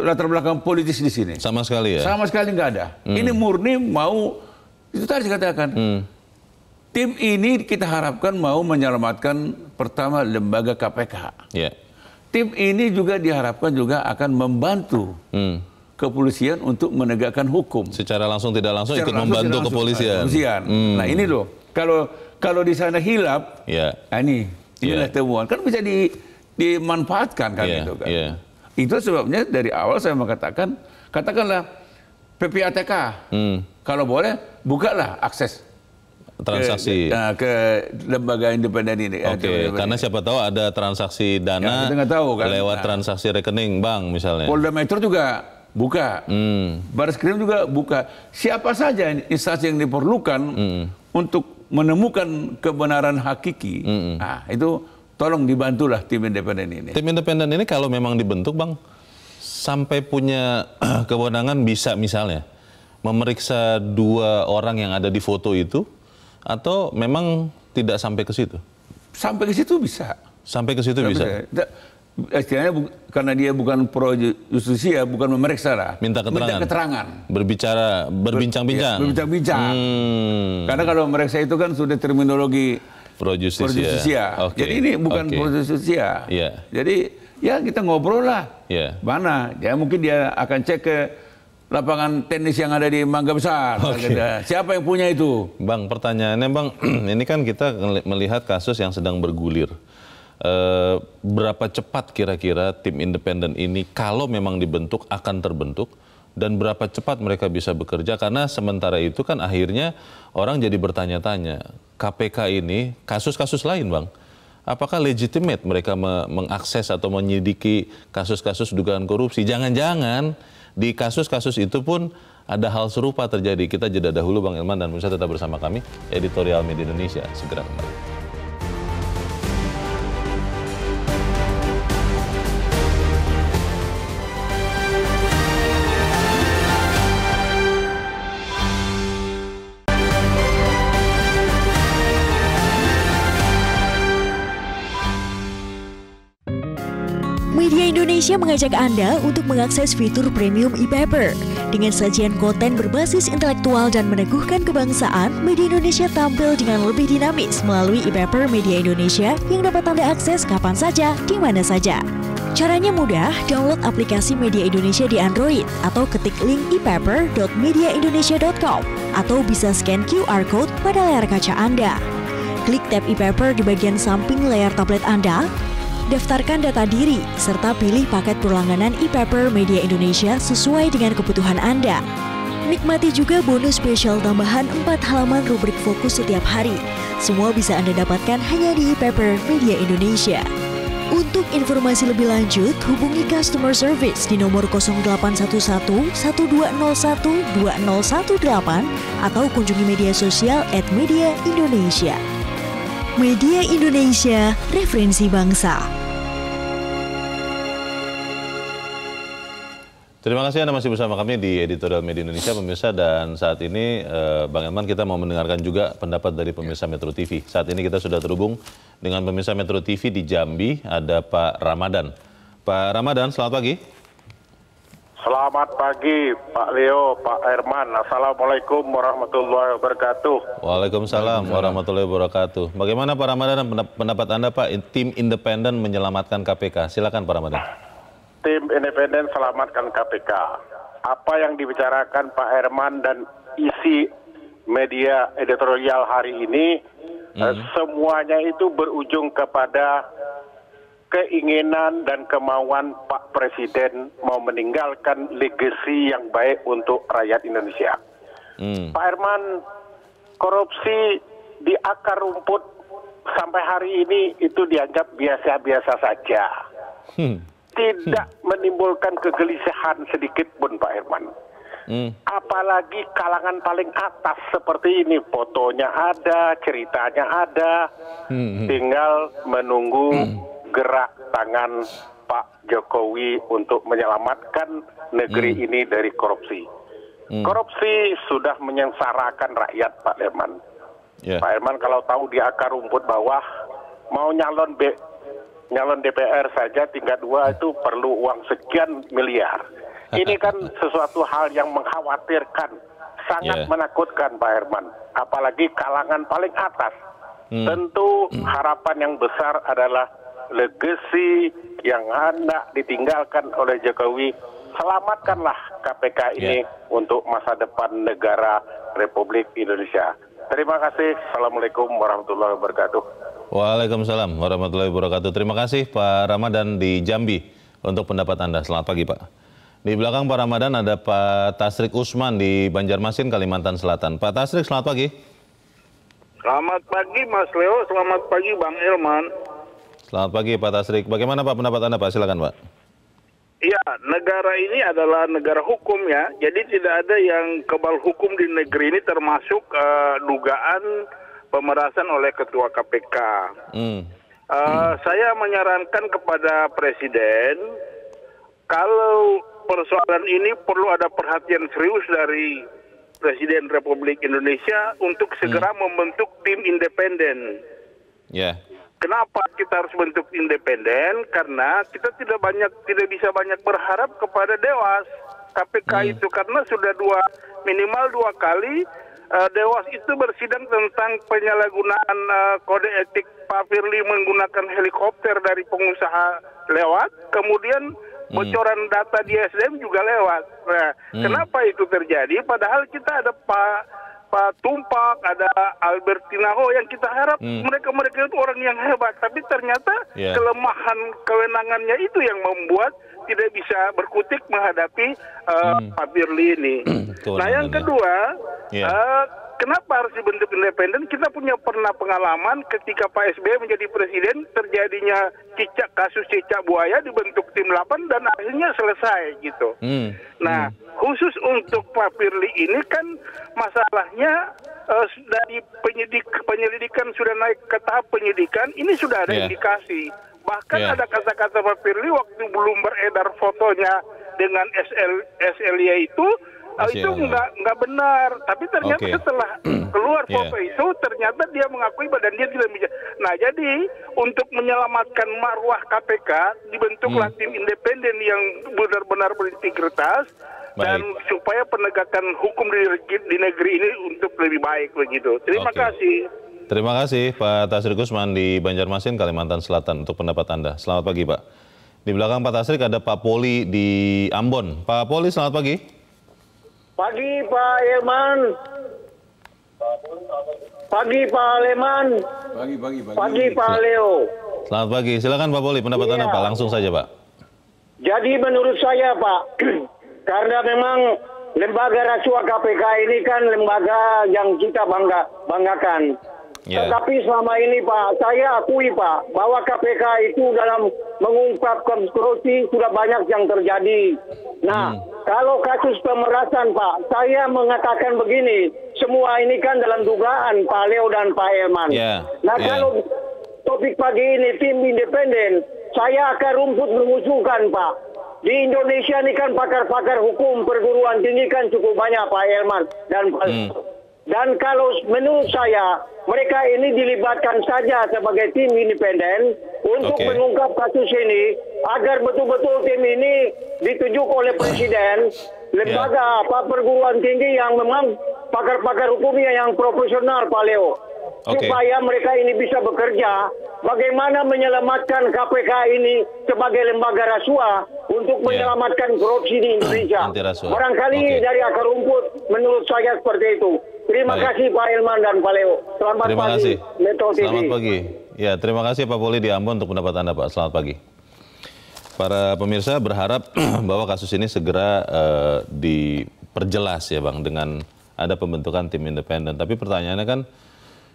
Speaker 2: latar belakang politis di sini.
Speaker 1: Sama sekali ya.
Speaker 2: Sama sekali nggak ada. Ini murni mau itu tadi dikatakan. Tim ini kita harapkan mau menyelamatkan pertama lembaga KPK. Tim ini juga diharapkan juga akan membantu kepolisian untuk menegakkan hukum.
Speaker 1: Secara langsung tidak langsung ikut membantu kepolisian.
Speaker 2: Nah ini loh, kalau di sana hilap, nah inilah temuan. Kan bisa dimanfaatkan kan gitu kan. Itu sebabnya dari awal saya mengatakan, katakanlah PPATK, kalau boleh bukalah akses
Speaker 1: transaksi
Speaker 2: ke lembaga independen ini.
Speaker 1: Karena siapa tahu ada transaksi dana lewat transaksi rekening bank misalnya.
Speaker 2: Polda Metro juga buka, Barreskrim juga buka. Siapa saja instansi yang diperlukan untuk menemukan kebenaran hakiki, nah itu tolong dibantulah tim independen ini. Tim
Speaker 1: independen ini kalau memang dibentuk Bang, sampai punya kewenangan bisa misalnya memeriksa 2 orang yang ada di foto itu, atau memang tidak sampai ke situ?
Speaker 2: Sampai ke situ bisa.
Speaker 1: Sampai ke situ bisa?
Speaker 2: Istilahnya karena dia bukan pro justisia, bukan memeriksa lah.
Speaker 1: Minta keterangan. Berbincang-bincang.
Speaker 2: Berbincang-bincang. Karena kalau memeriksa itu kan sudah terminologi
Speaker 1: pro justisia.
Speaker 2: Jadi ini bukan pro justisia. Jadi ya kita ngobrol lah. Mana? Ya mungkin dia akan cek ke lapangan tenis yang ada di Mangga Besar. Siapa yang punya itu?
Speaker 1: Bang, pertanyaannya Bang, ini kan kita melihat kasus yang sedang bergulir. Berapa cepat kira-kira tim independen ini kalau memang dibentuk akan terbentuk, dan berapa cepat mereka bisa bekerja? Karena sementara itu kan akhirnya orang jadi bertanya-tanya, KPK ini kasus-kasus lain Bang, apakah legitimate mereka mengakses atau menyidiki kasus-kasus dugaan korupsi? Jangan-jangan di kasus-kasus itu pun ada hal serupa terjadi. Kita jeda dahulu Bang Elman dan pemirsa tetap bersama kami, Editorial Media Indonesia segera kembali.
Speaker 4: Media Indonesia mengajak Anda untuk mengakses fitur premium e-paper. Dengan sajian konten berbasis intelektual dan meneguhkan kebangsaan, Media Indonesia tampil dengan lebih dinamis melalui e-paper Media Indonesia yang dapat Anda akses kapan saja, di mana saja. Caranya mudah, download aplikasi Media Indonesia di Android atau ketik link e-paper.mediaindonesia.com atau bisa scan QR code pada layar kaca Anda. Klik tab e-paper di bagian samping layar tablet Anda, daftarkan data diri, serta pilih paket berlangganan e-paper Media Indonesia sesuai dengan kebutuhan Anda. Nikmati juga bonus spesial tambahan 4 halaman rubrik fokus setiap hari. Semua bisa Anda dapatkan hanya di e-paper Media Indonesia. Untuk informasi lebih lanjut, hubungi customer service di nomor 0811 1201 2018 atau kunjungi media sosial @mediaindonesia. Media Indonesia, referensi bangsa.
Speaker 1: Terima kasih Anda masih bersama kami di Editorial Media Indonesia, pemirsa. Dan saat ini, Bang Elman, kita mau mendengarkan juga pendapat dari pemirsa Metro TV. Saat ini kita sudah terhubung dengan pemirsa Metro TV di Jambi, ada Pak Ramadan. Pak Ramadan, selamat pagi.
Speaker 5: Selamat pagi, Pak Leo, Pak Herman. Assalamualaikum warahmatullahi wabarakatuh.
Speaker 1: Waalaikumsalam warahmatullahi wabarakatuh. Bagaimana Pak Ramadan pendapat Anda, Pak, tim independen menyelamatkan KPK? Silakan Pak Ramadan.
Speaker 5: Tim independen selamatkan KPK. Apa yang dibicarakan Pak Herman dan isi media editorial hari ini, semuanya itu berujung kepada keinginan dan kemauan Pak Presiden mau meninggalkan legasi yang baik untuk rakyat Indonesia. Pak Herman, korupsi di akar rumput sampai hari ini itu dianggap biasa-biasa saja. Tidak menimbulkan kegelisahan sedikit pun, Pak Herman. Apalagi kalangan paling atas seperti ini, fotonya ada, ceritanya ada, tinggal menunggu gerak tangan Pak Jokowi untuk menyelamatkan negeri ini dari korupsi. Korupsi sudah menyengsarakan rakyat, Pak Herman. Pak Herman kalau tahu di akar rumput bawah, mau nyalon DPR saja tingkat 2 itu perlu uang sekian miliar. Ini kan sesuatu hal yang mengkhawatirkan, sangat menakutkan, Pak Herman. Apalagi kalangan paling atas. Tentu harapan yang besar adalah legasi yang hendak ditinggalkan oleh Jokowi. Selamatkanlah KPK ini untuk masa depan negara Republik Indonesia. Terima kasih. Assalamualaikum warahmatullahi wabarakatuh.
Speaker 1: Waalaikumsalam warahmatullahi wabarakatuh. Terima kasih Pak Ramadan di Jambi untuk pendapat Anda. Selamat pagi Pak. Di belakang Pak Ramadan ada Pak Tasrik Usman di Banjarmasin, Kalimantan Selatan. Pak Tasrik, selamat pagi.
Speaker 6: Selamat pagi Mas Leo, selamat pagi Bang Elman.
Speaker 1: Selamat pagi Pak Tasrik. Bagaimana Pak pendapat Anda Pak? Silakan Pak.
Speaker 6: Iya, negara ini adalah negara hukum ya. Jadi tidak ada yang kebal hukum di negeri ini, termasuk dugaan pemerasan oleh Ketua KPK. Saya menyarankan kepada Presiden, kalau persoalan ini perlu ada perhatian serius dari Presiden Republik Indonesia untuk segera membentuk tim independen. Kenapa kita harus bentuk independen? Karena kita tidak bisa banyak berharap kepada Dewas KPK itu, karena sudah minimal dua kali Dewas itu bersidang tentang penyalahgunaan kode etik Pak Firly menggunakan helikopter dari pengusaha lewat, kemudian bocoran data di SDM juga lewat. Nah, kenapa itu terjadi? Padahal kita ada Pak Tumpak, ada Albertinaho yang kita harap mereka itu orang yang hebat, tapi ternyata kelemahan kewenangannya itu yang membuat tidak bisa berkutik menghadapi Pak Firly ini. Nah, yang kedua, kenapa harus dibentuk independen? Kita pernah pengalaman ketika Pak SBY menjadi presiden, terjadinya kasus cicak buaya, dibentuk tim 8 dan akhirnya selesai gitu. Nah, khusus untuk Pak Firly ini kan masalahnya dari penyelidikan sudah naik ke tahap penyidikan, ini sudah ada indikasi. Bahkan ada kata-kata Pak Firly waktu belum beredar fotonya dengan SLY itu, itu nggak benar. Tapi ternyata setelah keluar foto itu, ternyata dia mengakui badan dia tidak bisa. Nah, jadi untuk menyelamatkan marwah KPK dibentuklah tim independen yang benar-benar berintegritas. Dan supaya penegakan hukum di negeri ini untuk lebih baik begitu. Terima kasih.
Speaker 1: Terima kasih Pak Tasrik Usman di Banjarmasin, Kalimantan Selatan untuk pendapat Anda. Selamat pagi Pak. Di belakang Pak Tasrik ada Pak Poli di Ambon. Pak Poli, selamat pagi.
Speaker 7: Pagi Pak Irman. Pagi Pak Leman. Pagi Pak Leo.
Speaker 1: Selamat pagi. Silakan Pak Poli, pendapat Anda Pak. Langsung saja Pak.
Speaker 7: Jadi menurut saya Pak, karena memang lembaga rasuah KPK ini kan lembaga yang kita banggakan. Tetapi selama ini Pak, saya akui Pak, bahwa KPK itu dalam mengungkap korupsi sudah banyak yang terjadi. Nah, kalau kasus pemerasan Pak, saya mengatakan begini, semua ini kan dalam dugaan Pak Leo dan Pak Elman. Nah, kalau topik pagi ini tim independen, saya akan rumput mengusulkan Pak. Di Indonesia ini kan pakar-pakar hukum perguruan tinggi kan cukup banyak Pak Elman dan Pak. Dan kalau menurut saya mereka ini dilibatkan saja sebagai tim independen untuk mengungkap kasus ini agar betul-betul tim ini ditunjuk oleh Presiden, lembaga perguruan tinggi yang memang pakar-pakar hukumnya yang profesional Pak Leo. Supaya mereka ini bisa bekerja, bagaimana menyelamatkan KPK ini sebagai lembaga rasuah untuk menyelamatkan korupsi di Indonesia. Barangkali dari akar rumput menurut saya seperti itu. Terima kasih Pak Ilman dan Pak Leo. Selamat pagi.
Speaker 1: Selamat pagi. Ya, terima kasih Pak Poli di Ambon untuk pendapat Anda Pak. Selamat pagi. Para pemirsa berharap bahwa kasus ini segera diperjelas ya Bang dengan ada pembentukan tim independen. Tapi pertanyaannya kan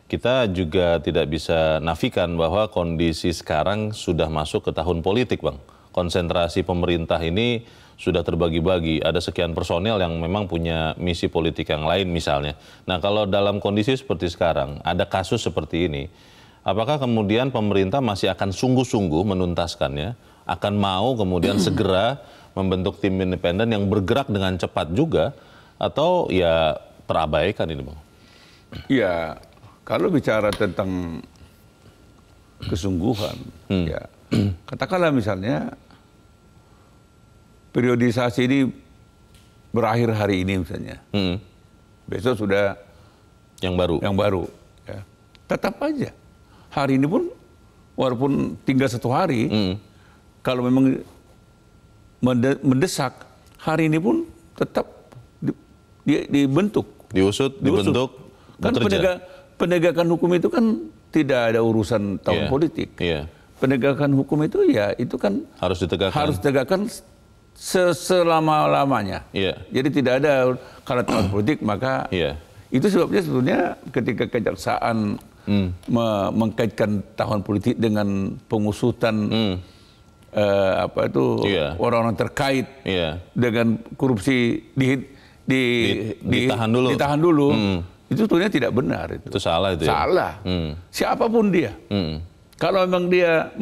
Speaker 1: kita juga tidak bisa nafikan bahwa kondisi sekarang sudah masuk ke tahun politik, Bang. Konsentrasi pemerintah ini sudah terbagi-bagi. Ada sekian personel yang memang punya misi politik yang lain misalnya. Nah, kalau dalam kondisi seperti sekarang, ada kasus seperti ini, apakah kemudian pemerintah masih akan sungguh-sungguh menuntaskannya, akan mau kemudian segera membentuk tim independen yang bergerak dengan cepat juga, atau ya terabaikan ini, Bang?
Speaker 2: Ya, kalau bicara tentang kesungguhan, ya katakanlah misalnya periodisasi ini berakhir hari ini misalnya, besok sudah
Speaker 1: yang baru,
Speaker 2: ya. Tetap aja hari ini pun walaupun tinggal 1 hari, kalau memang mendesak hari ini pun tetap dibentuk,
Speaker 1: diusut, dibentuk,
Speaker 2: kan penegakan hukum itu kan tidak ada urusan tahun politik. Penegakan hukum itu ya itu kan harus ditegakkan selama-lamanya. Jadi tidak ada kalau tahun politik maka itu sebabnya sebetulnya ketika kejaksaan mengkaitkan tahun politik dengan pengusutan orang-orang terkait dengan korupsi ditahan dulu. Itu sebetulnya tidak benar.
Speaker 1: Itu salah itu.
Speaker 2: Salah. Siapapun dia. Kalau memang dia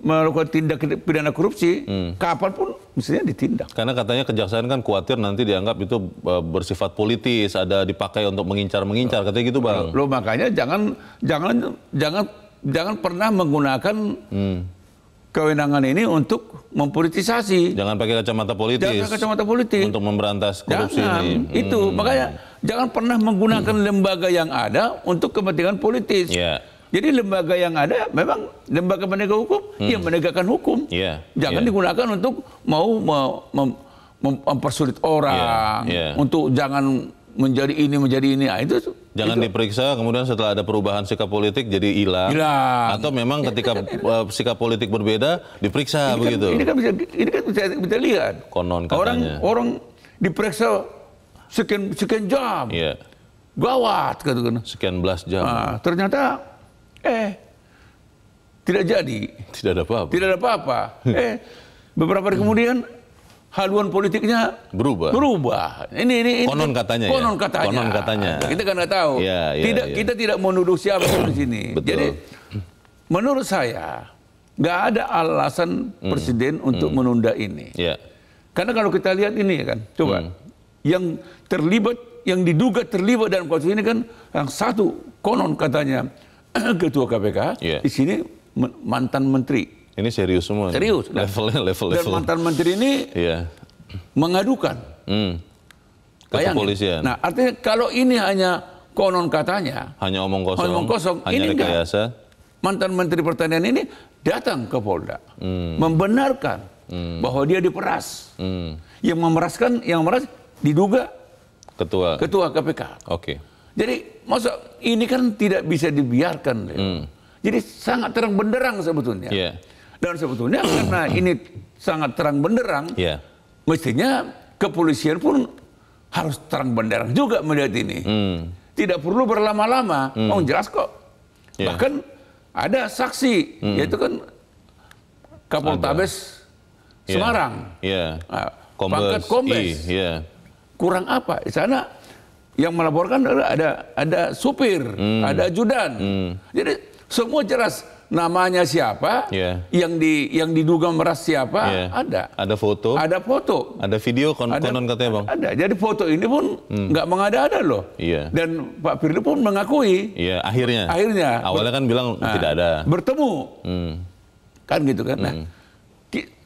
Speaker 2: melakukan tindak pidana korupsi, kapanpun mestinya ditindak. Karena
Speaker 1: katanya kejaksaan kan khawatir nanti dianggap itu bersifat politis, ada dipakai untuk mengincar-mengincar, katanya gitu Bang.
Speaker 2: Loh makanya jangan pernah menggunakan kewenangan ini untuk mempolitisasi.
Speaker 1: Jangan pakai kacamata politis.
Speaker 2: Jangan kacamata politik.
Speaker 1: Untuk memberantas korupsi ini.
Speaker 2: Itu makanya jangan pernah menggunakan lembaga yang ada untuk kepentingan politis. Jadi lembaga yang ada memang lembaga penegak hukum yang menegakkan hukum. Jangan digunakan untuk mau mempersulit orang, untuk jangan menjadi ini. Nah, itu
Speaker 1: jangan diperiksa kemudian setelah ada perubahan sikap politik jadi hilang. Atau memang ketika sikap politik berbeda diperiksa begitu.
Speaker 2: Ini kan bisa lihat.
Speaker 1: Konon katanya.
Speaker 2: Orang diperiksa sekian jam. Gawat gitu kan.
Speaker 1: Sekian belas jam.
Speaker 2: Nah, ternyata tidak jadi.
Speaker 1: Tidak ada apa-apa.
Speaker 2: Tidak ada apa-apa. Beberapa hari kemudian haluan politiknya berubah. Ini
Speaker 1: konon katanya.
Speaker 2: Konon katanya. Kita kan nggak tahu. Kita tidak menuduh siapa di sini. Jadi menurut saya nggak ada alasan presiden untuk menunda ini. Karena kalau kita lihat ini ya kan, coba yang terlibat, yang diduga terlibat dalam kasus ini kan yang satu konon katanya ketua KPK, di sini mantan menteri.
Speaker 1: Ini serius semua.
Speaker 2: Serius.
Speaker 1: Levelnya level.
Speaker 2: Dan mantan menteri ini mengadukan
Speaker 1: ke kepolisian.
Speaker 2: Nah, artinya kalau ini hanya konon katanya,
Speaker 1: hanya omong kosong,
Speaker 2: hanya
Speaker 1: ini rekayasa.
Speaker 2: Mantan menteri pertanian ini datang ke Polda, membenarkan bahwa dia diperas. Yang memeras diduga ketua KPK.
Speaker 1: Oke.
Speaker 2: Jadi masa ini kan tidak bisa dibiarkan. Jadi sangat terang benderang sebetulnya. Dan sebetulnya karena ini sangat terang benderang, mestinya kepolisian pun harus terang benderang juga melihat ini. Tidak perlu berlama-lama. Jelas kok. Bahkan ada saksi, yaitu kan Kapoltabes Semarang. Pangkat Kombes. Kurang apa? Di sana yang melaporkan ada supir, ada ajudan. Jadi semua jelas namanya siapa, yang diduga meras siapa, ada.
Speaker 1: Ada foto.
Speaker 2: Ada foto.
Speaker 1: Ada video konon katanya, Bang.
Speaker 2: Ada. Jadi foto ini pun nggak mengada-ada loh. Dan Pak Firly pun mengakui.
Speaker 1: Akhirnya. Awalnya kan bilang tidak ada.
Speaker 2: Bertemu. Kan gitu kan. Nah,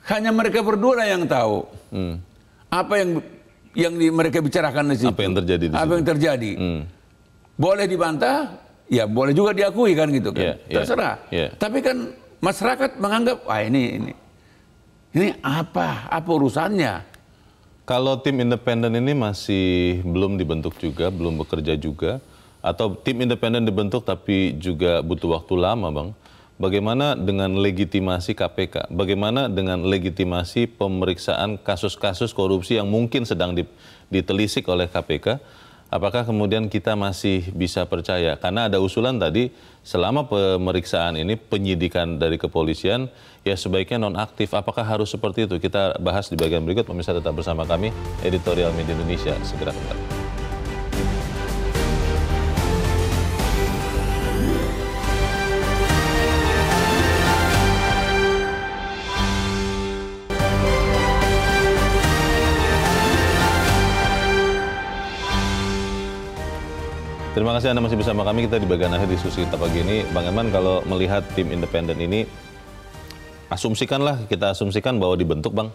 Speaker 2: hanya mereka berdua lah yang tahu apa yang mereka bicarakan di situ.
Speaker 1: Apa yang terjadi di situ.
Speaker 2: Apa yang terjadi. Boleh dibantah, ya boleh juga diakui kan gitu kan. Terserah. Tapi kan masyarakat menganggap, wah ini apa urusannya?
Speaker 1: Kalau tim independen ini masih belum dibentuk juga, belum bekerja juga, atau tim independen dibentuk tapi juga butuh waktu lama, Bang. Bagaimana dengan legitimasi KPK? Bagaimana dengan legitimasi pemeriksaan kasus-kasus korupsi yang mungkin sedang ditelisik oleh KPK? Apakah kemudian kita masih bisa percaya? Karena ada usulan tadi, selama pemeriksaan ini, penyidikan dari kepolisian, ya sebaiknya nonaktif. Apakah harus seperti itu? Kita bahas di bagian berikut. Pemirsa tetap bersama kami, Editorial Media Indonesia. Segera kembali. Terima kasih Anda masih bersama kami. Kita di bagian akhir diskusi kita pagi ini. Bang Eman, kalau melihat tim independen ini, kita asumsikan bahwa dibentuk, Bang.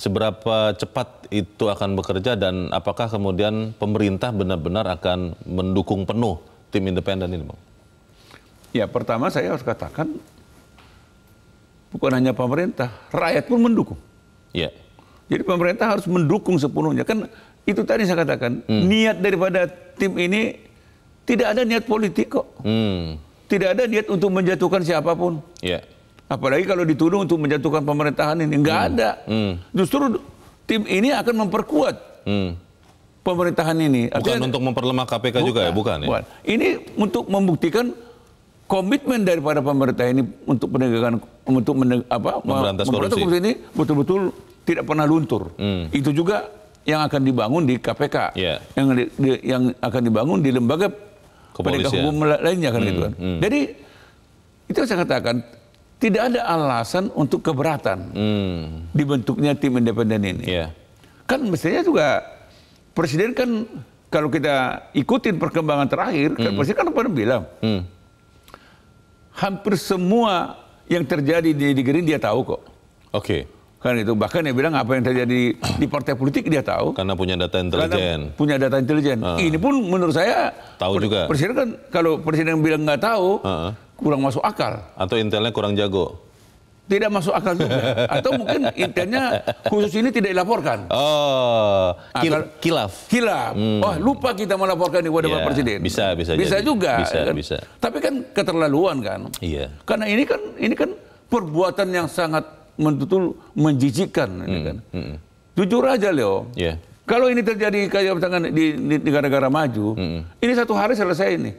Speaker 1: Seberapa cepat itu akan bekerja dan apakah kemudian pemerintah benar-benar akan mendukung penuh tim independen ini, Bang?
Speaker 2: Ya, pertama saya harus katakan, bukan hanya pemerintah, rakyat pun mendukung. Jadi pemerintah harus mendukung sepenuhnya. Kan itu tadi saya katakan, niat daripada tim ini tidak ada niat politik kok. Tidak ada niat untuk menjatuhkan siapapun. Apalagi kalau dituduh untuk menjatuhkan pemerintahan ini. Nggak ada. Justru tim ini akan memperkuat pemerintahan ini.
Speaker 1: Bukan untuk memperlemah KPK juga ya? Bukan ya?
Speaker 2: Ini untuk membuktikan komitmen daripada pemerintah ini untuk penegakan, memberantas korupsi ini betul-betul tidak pernah luntur. Itu juga yang akan dibangun di KPK, yang akan dibangun di lembaga penegak hukum lainnya kan gitu kan. Jadi itu saya katakan tidak ada alasan untuk keberatan dibentuknya tim independen ini. Kan mestinya juga presiden kan kalau kita ikutin perkembangan terakhir, kan presiden kan pernah bilang hampir semua yang terjadi di negeri dia tahu kok. Kan itu, bahkan dia bilang apa yang terjadi di partai politik dia tahu.
Speaker 1: Karena punya data intelijen. Ini pun menurut saya
Speaker 2: tahu juga. Presiden kan kalau presiden bilang nggak tahu, kurang masuk akal.
Speaker 1: Atau intelnya kurang jago.
Speaker 2: Tidak masuk akal juga. Atau mungkin intelnya khusus ini tidak dilaporkan.
Speaker 1: Kilaf.
Speaker 2: Wah, lupa kita melaporkan kepada Pak Presiden.
Speaker 1: Bisa
Speaker 2: juga.
Speaker 1: Bisa.
Speaker 2: Tapi kan keterlaluan kan. Karena ini kan perbuatan yang sangat betul menjijikkan. Jujur aja, Leo. Kalau ini terjadi kayak di negara-negara maju, ini satu hari selesai ini.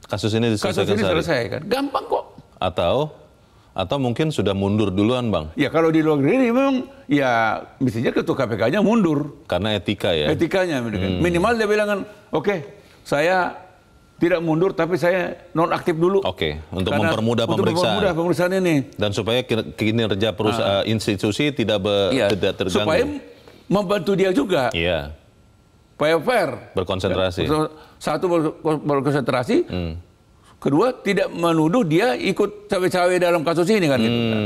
Speaker 1: Kasus ini
Speaker 2: selesai kan. Gampang kok.
Speaker 1: Atau mungkin sudah mundur duluan, Bang.
Speaker 2: Ya kalau di luar negeri memang ya mestinya ketua KPK-nya mundur.
Speaker 1: Karena etika ya.
Speaker 2: Etikanya minimal dia bilang kan, oke, saya tidak mundur, tapi saya nonaktif dulu.
Speaker 1: Untuk mempermudah
Speaker 2: pemeriksaan ini.
Speaker 1: Dan supaya kinerja perusahaan institusi tidak terganggu.
Speaker 2: Supaya membantu dia juga. supaya fair.
Speaker 1: Berkonsentrasi.
Speaker 2: Satu berkonsentrasi, kedua tidak menuduh dia ikut cawe-cawe dalam kasus ini kan gitu kan.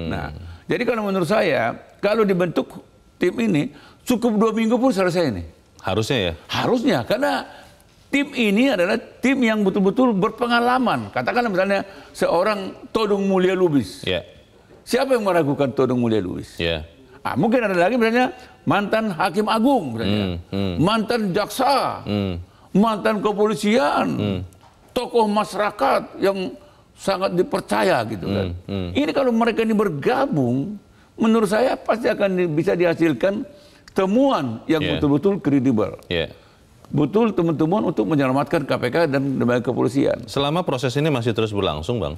Speaker 2: Nah, jadi kalau menurut saya kalau dibentuk tim ini cukup 2 minggu pun selesai ini.
Speaker 1: Harusnya ya?
Speaker 2: Harusnya, karena tim ini adalah tim yang betul-betul berpengalaman. Katakanlah misalnya seorang Todung Mulia Lubis.
Speaker 1: Yeah.
Speaker 2: Siapa yang meragukan Todung Mulia Lubis?
Speaker 1: Yeah.
Speaker 2: Mungkin ada lagi misalnya mantan Hakim Agung, misalnya. Mantan jaksa, mantan kepolisian, tokoh masyarakat yang sangat dipercaya gitu kan. Ini kalau mereka ini bergabung, menurut saya pasti akan bisa dihasilkan temuan yang betul-betul kredibel. Betul teman-teman untuk menyelamatkan KPK dan lembaga kepolisian.
Speaker 1: Selama proses ini masih terus berlangsung, Bang,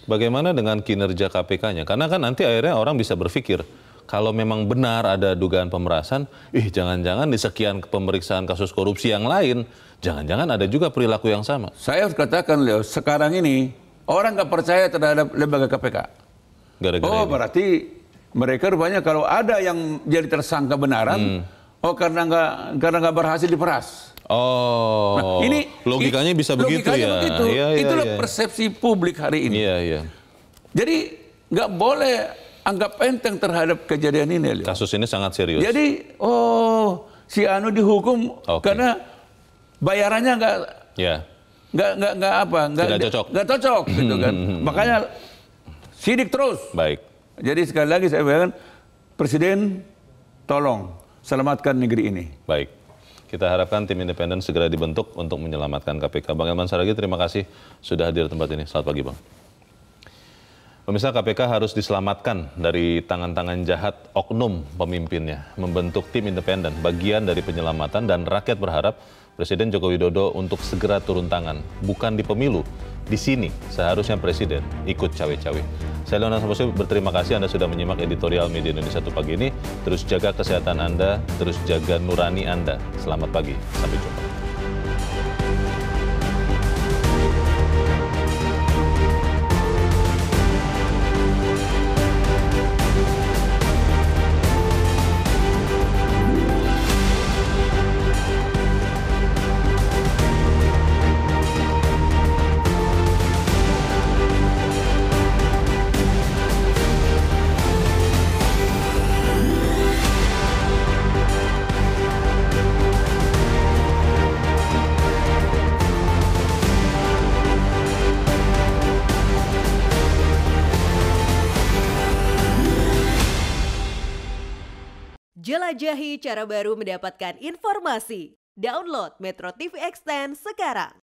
Speaker 1: bagaimana dengan kinerja KPK-nya? Karena kan nanti akhirnya orang bisa berpikir, kalau memang benar ada dugaan pemerasan, jangan-jangan di sekian pemeriksaan kasus korupsi yang lain, jangan-jangan ada juga perilaku yang sama.
Speaker 2: Saya harus katakan, Leo, sekarang ini orang nggak percaya terhadap lembaga KPK.
Speaker 1: Gara-gara ini.
Speaker 2: Berarti mereka rupanya kalau ada yang jadi tersangka benaran, karena nggak berhasil diperas.
Speaker 1: Nah, ini logikanya bisa begitu ya.
Speaker 2: Begitu. Itulah persepsi publik hari ini. Jadi nggak boleh anggap enteng terhadap kejadian ini.
Speaker 1: Kasus ini sangat serius.
Speaker 2: Jadi si Anu dihukum karena bayarannya nggak cocok gitu kan. Makanya sidik terus.
Speaker 1: Baik.
Speaker 2: Jadi sekali lagi saya bilang, Presiden tolong selamatkan negeri ini.
Speaker 1: Baik. Kita harapkan tim independen segera dibentuk untuk menyelamatkan KPK. Bang Elman Saragih, terima kasih sudah hadir di tempat ini. Selamat pagi, Bang. Pemirsa, KPK harus diselamatkan dari tangan-tangan jahat oknum pemimpinnya. Membentuk tim independen, bagian dari penyelamatan, dan rakyat berharap Presiden Joko Widodo untuk segera turun tangan. Bukan di pemilu, di sini seharusnya Presiden ikut cawe-cawe. Saya Leonard Samposir berterima kasih Anda sudah menyimak editorial Media Indonesia 1 pagi ini. Terus jaga kesehatan Anda, terus jaga nurani Anda. Selamat pagi, sampai jumpa.
Speaker 8: Jelajahi cara baru mendapatkan informasi. Download Metro TV Extend sekarang.